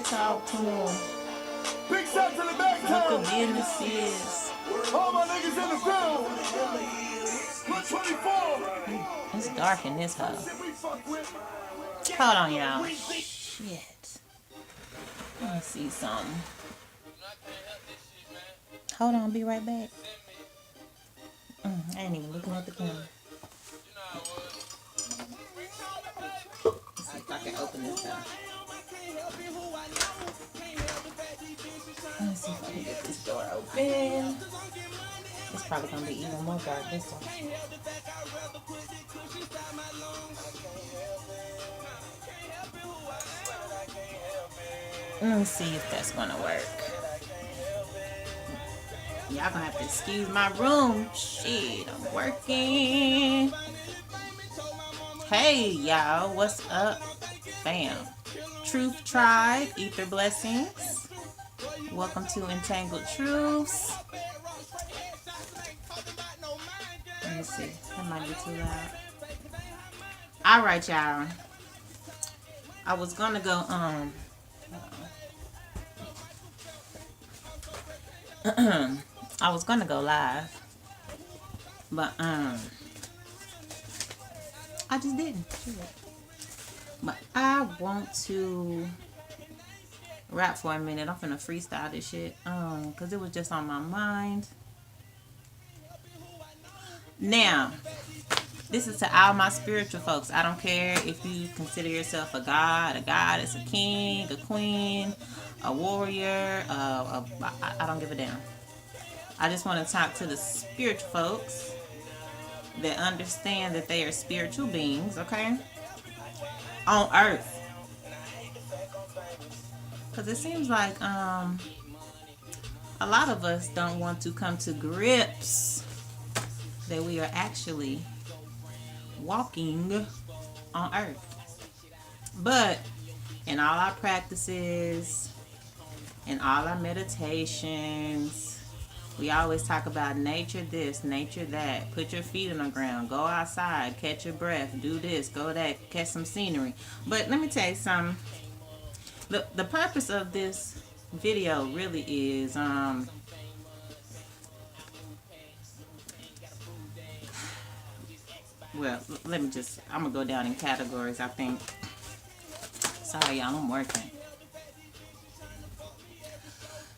talk to them. Big shot to the back What the town. business is. All my niggas in the field. Look 24. It's dark in this house. Shit we fuck with. Hold on, y'all. Shit. Let me see something. Hold on, be right back. I ain't even looking at the camera. Let's see if I can open this up. Let's see if I can get this door open. It's probably gonna be even more dark this one. Let me see if that's gonna work. Y'all gonna have to excuse my room. Shit, I'm working. Hey, y'all, what's up? Bam. Truth Tribe, Ether Blessings. Welcome to Entangled Truths. Let me see. That might be too loud. All right, y'all. I was gonna go I was gonna go live, but I just didn't. But I want to rap for a minute. I'm finna freestyle this shit, cause it was just on my mind. Now, this is to all my spiritual folks. I don't care if you consider yourself a god, a goddess, a king, a queen, a warrior. I don't give a damn. I just want to talk to the spiritual folks that understand that they are spiritual beings, okay? On earth. Because it seems like a lot of us don't want to come to grips that we are actually walking on earth. But in all our practices, in all our meditations, we always talk about nature this, nature that. Put your feet on the ground. Go outside. Catch your breath. Do this. Go that. Catch some scenery. But let me tell you something. The purpose of this video really is well, let me just, I'm going to go down in categories, I think. Sorry, y'all, I'm working.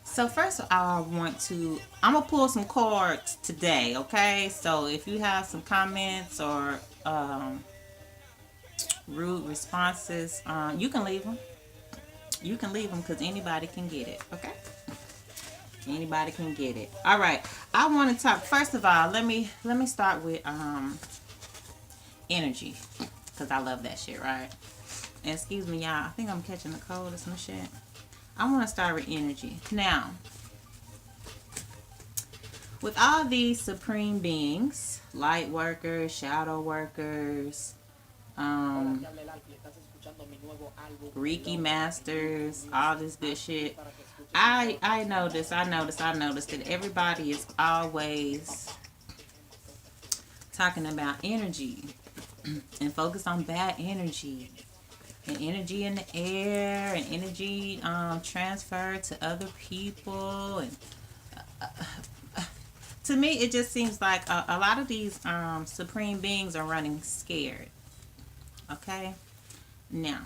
So first I'm going to pull some cards today, okay? So if you have some comments or rude responses, you can leave them. You can leave them because anybody can get it, okay? Anybody can get it. All right. I want to talk, first of all, let me start with energy, because I love that shit, right? And excuse me, y'all, I think I'm catching a cold or some shit. I want to start with energy. Now, with all these supreme beings, light workers, shadow workers, Reiki masters, all this good shit, I noticed that everybody is always talking about energy and focus on bad energy. And energy in the air, and energy transferred to other people, and to me it just seems like a lot of these supreme beings are running scared. Okay, now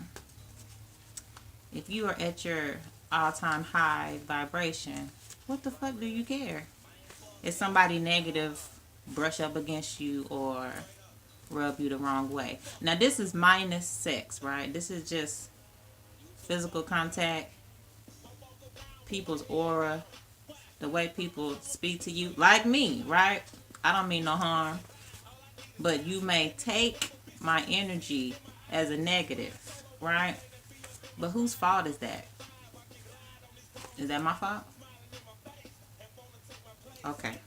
if you are at your all-time high vibration, what the fuck do you care if somebody negative brush up against you or rub you the wrong way? Now this is minus sex, right? This is just physical contact, people's aura, the way people speak to you, like me, right? I don't mean no harm, but you may take my energy as a negative, right? But whose fault is that? Is that my fault? Okay.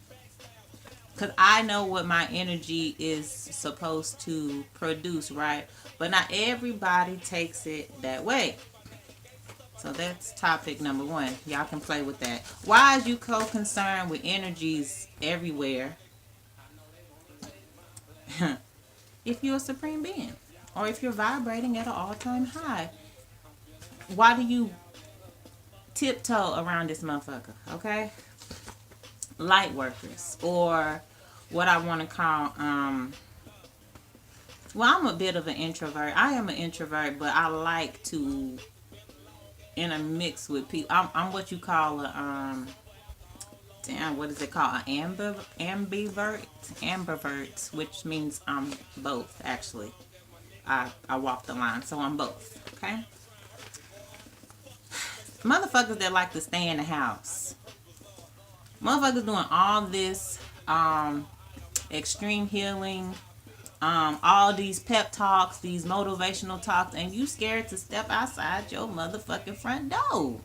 Because I know what my energy is supposed to produce, right? But not everybody takes it that way. So that's topic number one. Y'all can play with that. Why is you concerned with energies everywhere if you're a supreme being? Or if you're vibrating at an all-time high? Why do you tiptoe around this motherfucker, okay? Light workers, or what I want to call, well, I'm a bit of an introvert. I am an introvert, but I like to intermix with people. I'm what you call a, damn, what is it called? An ambivert, which means I'm both, actually. I walk the line, so I'm both, okay? Motherfuckers that like to stay in the house. Motherfuckers doing all this extreme healing, all these pep talks, these motivational talks, and you scared to step outside your motherfucking front door.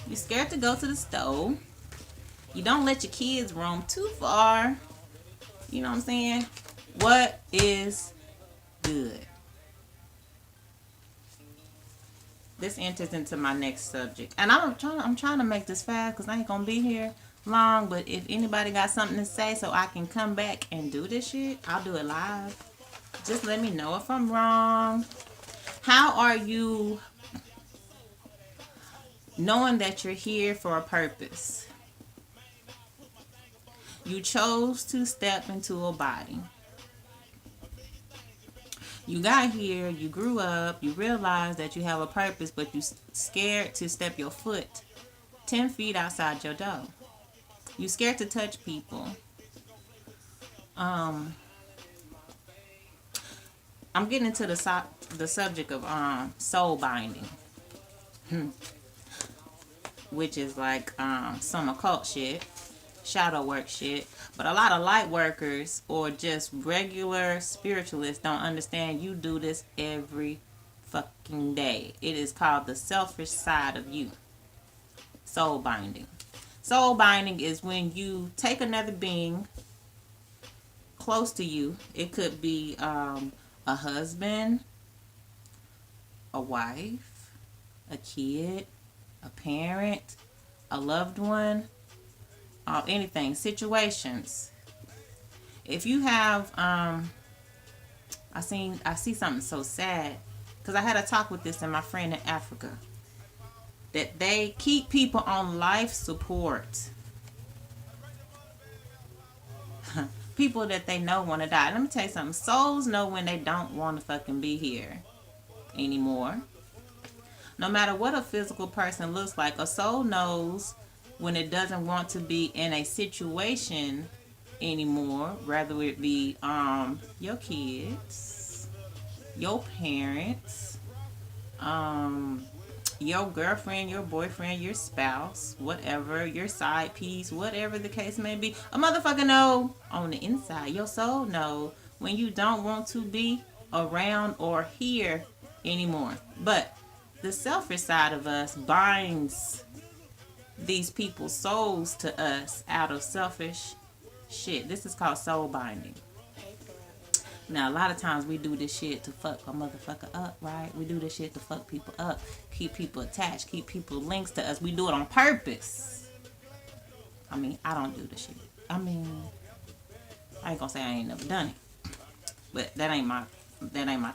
You scared to go to the store. You don't let your kids roam too far. You know what I'm saying? What is good? This enters into my next subject, and I'm trying to make this fast because I ain't gonna be here long. But if anybody got something to say, so I can come back and do this shit, I'll do it live. Just let me know if I'm wrong. How are you knowing that you're here for a purpose? You chose to step into a body. You got here, you grew up, you realized that you have a purpose, but you scared to step your foot 10 feet outside your door. You scared to touch people. I'm getting into the subject of soul binding, which is like some occult shit, shadow work shit. But a lot of light workers or just regular spiritualists don't understand you do this every fucking day. It is called the selfish side of you. Soul binding. Soul binding is when you take another being close to you. It could be a husband, a wife, a kid, a parent, a loved one, anything, situations. If you have, I see something so sad, because I had a talk with this and my friend in Africa, that they keep people on life support. People that they know want to die. Let me tell you something. Souls know when they don't want to fucking be here anymore. No matter what a physical person looks like, a soul knows when it doesn't want to be in a situation anymore, whether it be your kids, your parents, your girlfriend, your boyfriend, your spouse, whatever, your side piece, whatever the case may be. A motherfucker know on the inside, your soul know when you don't want to be around or here anymore. But the selfish side of us binds these people's souls to us out of selfish shit. This is called soul binding. Now, a lot of times we do this shit to fuck a motherfucker up, right? We do this shit to fuck people up, keep people attached, keep people links to us. We do it on purpose. I mean, I don't do the shit. I mean, I ain't gonna say I ain't never done it, but that ain't my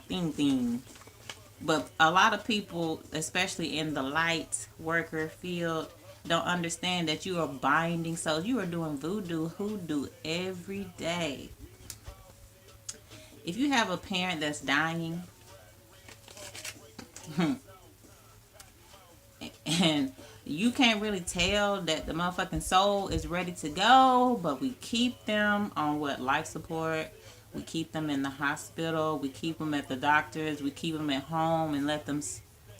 thing. But a lot of people, especially in the light worker field, don't understand that you are binding souls. You are doing voodoo, hoodoo every day. If you have a parent that's dying, and you can't really tell that the motherfucking soul is ready to go, but we keep them on life support. We keep them in the hospital. We keep them at the doctors. We keep them at home and let them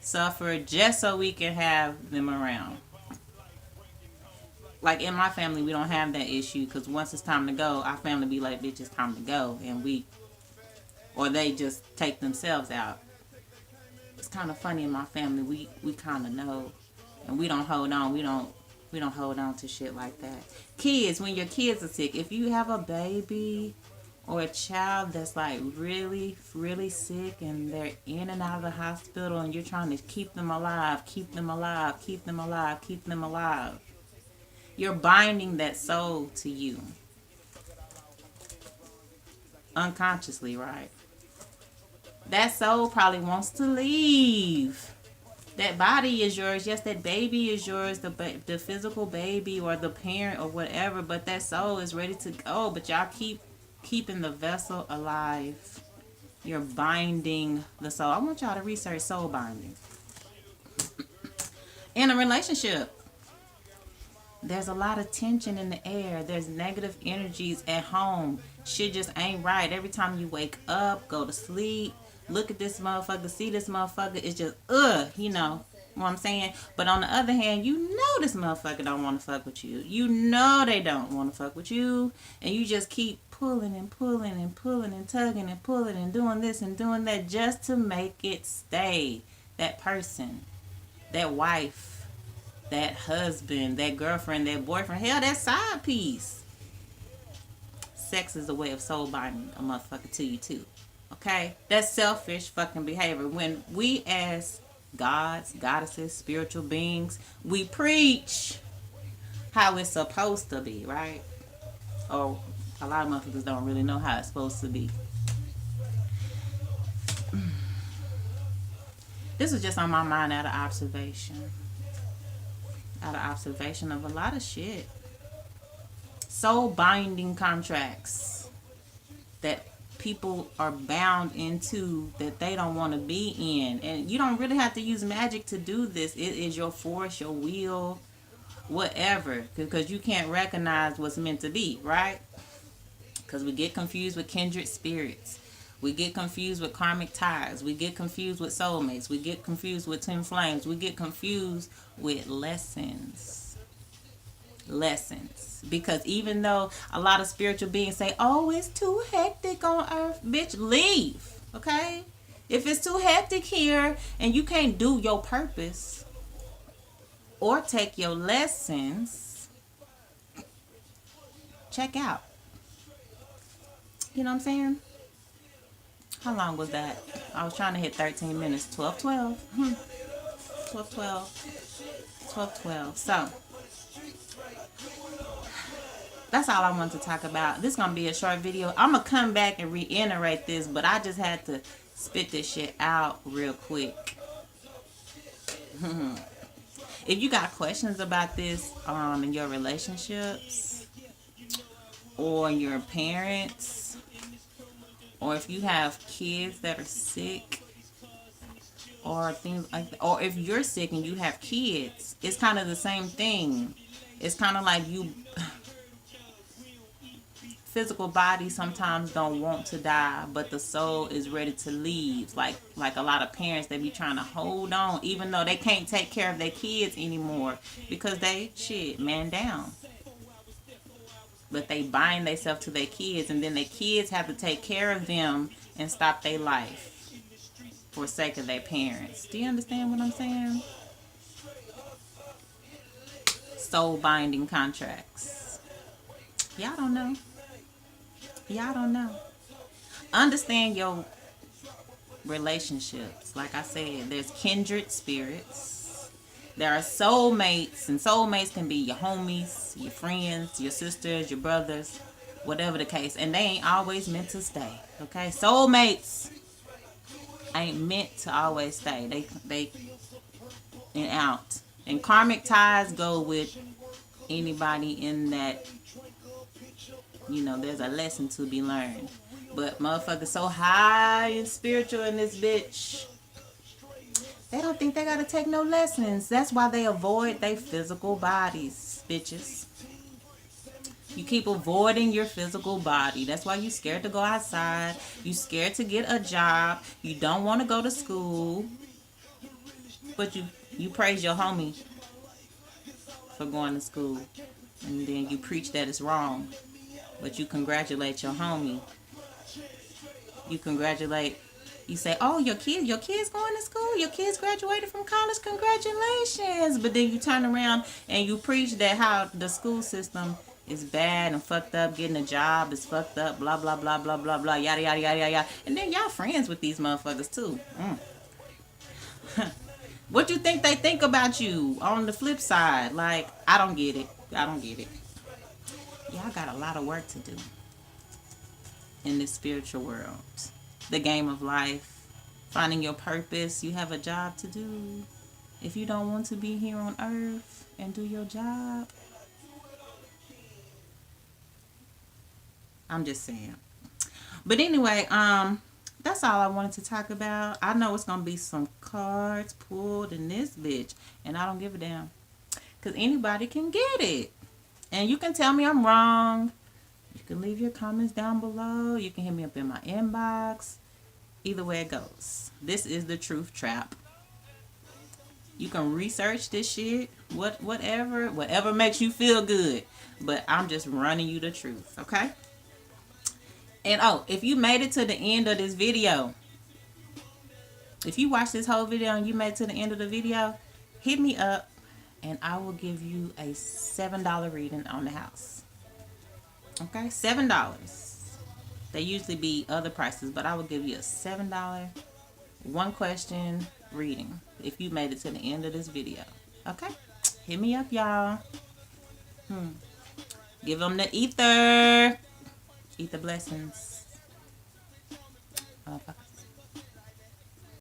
suffer just so we can have them around. Like in my family, we don't have that issue because once it's time to go, our family be like, bitch, it's time to go. And or they just take themselves out. It's kind of funny in my family. We kind of know, and we don't hold on. We don't hold on to shit like that. Kids, when your kids are sick, if you have a baby or a child that's like really, really sick and they're in and out of the hospital and you're trying to keep them alive, you're binding that soul to you. Unconsciously, right? That soul probably wants to leave. That body is yours. Yes, that baby is yours. The physical baby or the parent or whatever. But that soul is ready to go. But y'all keeping the vessel alive. You're binding the soul. I want y'all to research soul binding. In a relationship, there's a lot of tension in the air. There's negative energies at home. Shit just ain't right. Every time you wake up, go to sleep, look at this motherfucker, see this motherfucker, it's just, you know what I'm saying? But on the other hand, you know this motherfucker don't want to fuck with you. You know they don't want to fuck with you. And you just keep pulling and pulling and pulling and tugging and pulling and doing this and doing that just to make it stay. That person, that wife, that husband, that girlfriend, that boyfriend, hell, that side piece. Sex is a way of soul binding a motherfucker to you too. Okay? That's selfish fucking behavior. When we as gods, goddesses, spiritual beings, we preach how it's supposed to be, right? Or a lot of motherfuckers don't really know how it's supposed to be. This was just on my mind out of observation. Out of observation of a lot of shit. Soul binding contracts that people are bound into that they don't want to be in. And you don't really have to use magic to do this. It is your force, your will, whatever. Because you can't recognize what's meant to be, right? Because we get confused with kindred spirits. We get confused with karmic ties. We get confused with soulmates. We get confused with twin flames. We get confused with lessons. Lessons. Because even though a lot of spiritual beings say, oh, it's too hectic on earth, bitch, leave. Okay? If it's too hectic here and you can't do your purpose or take your lessons, check out. You know what I'm saying? How long was that? I was trying to hit 13 minutes. 12:12. 12:12. So, that's all I wanted to talk about. This is going to be a short video. I'm going to come back and reiterate this, but I just had to spit this shit out real quick. If you got questions about this in your relationships or your parents, or if you have kids that are sick, or things like that, or if you're sick and you have kids, it's kind of the same thing. It's kind of like you, physical body sometimes don't want to die, but the soul is ready to leave. Like a lot of parents, they be trying to hold on, even though they can't take care of their kids anymore because they man down. But they bind themselves to their kids, and then their kids have to take care of them and stop their life for sake of their parents. Do you understand what I'm saying? Soul binding contracts. Y'all don't know. Y'all don't know. Understand your relationships. Like I said, there's kindred spirits. There are soulmates, and soulmates can be your homies, your friends, your sisters, your brothers, whatever the case. And they ain't always meant to stay, okay? Soulmates ain't meant to always stay. They and out. And karmic ties go with anybody in that, you know, there's a lesson to be learned. But motherfuckers so high and spiritual in this bitch, they don't think they gotta take no lessons. That's why they avoid their physical bodies, bitches. You keep avoiding your physical body. That's why you scared to go outside. You scared to get a job. You don't want to go to school. But you praise your homie for going to school. And then you preach that it's wrong. But you congratulate your homie. You say, oh, your kids going to school, your kids graduated from college, congratulations. But then you turn around and you preach that how the school system is bad and fucked up, getting a job is fucked up, blah, blah, blah, blah, blah, blah, yada, yada, yada, yada, yada. And then y'all friends with these motherfuckers too. What you think they think about you on the flip side? Like, I don't get it. Y'all got a lot of work to do in this spiritual world. The game of life, finding your purpose. You have a job to do. if you don't want to be here on earth and do your job, I'm just saying. But anyway, that's all I wanted to talk about. I know it's gonna be some cards pulled in this bitch, and I don't give a damn, cause anybody can get it, and you can tell me I'm wrong. You can leave your comments down below. You can hit me up in my inbox. Either way it goes, this is the Truth Trap. You can research this shit, whatever makes you feel good, but I'm just running you the truth, okay? And oh, if you made it to the end of this video, if you watched this whole video and you made it to the end of the video, hit me up and I will give you a $7 reading on the house. Okay, $7. They usually be other prices, but I will give you a $7 one question reading if you made it to the end of this video. Okay, hit me up, y'all. Give them the ether blessings.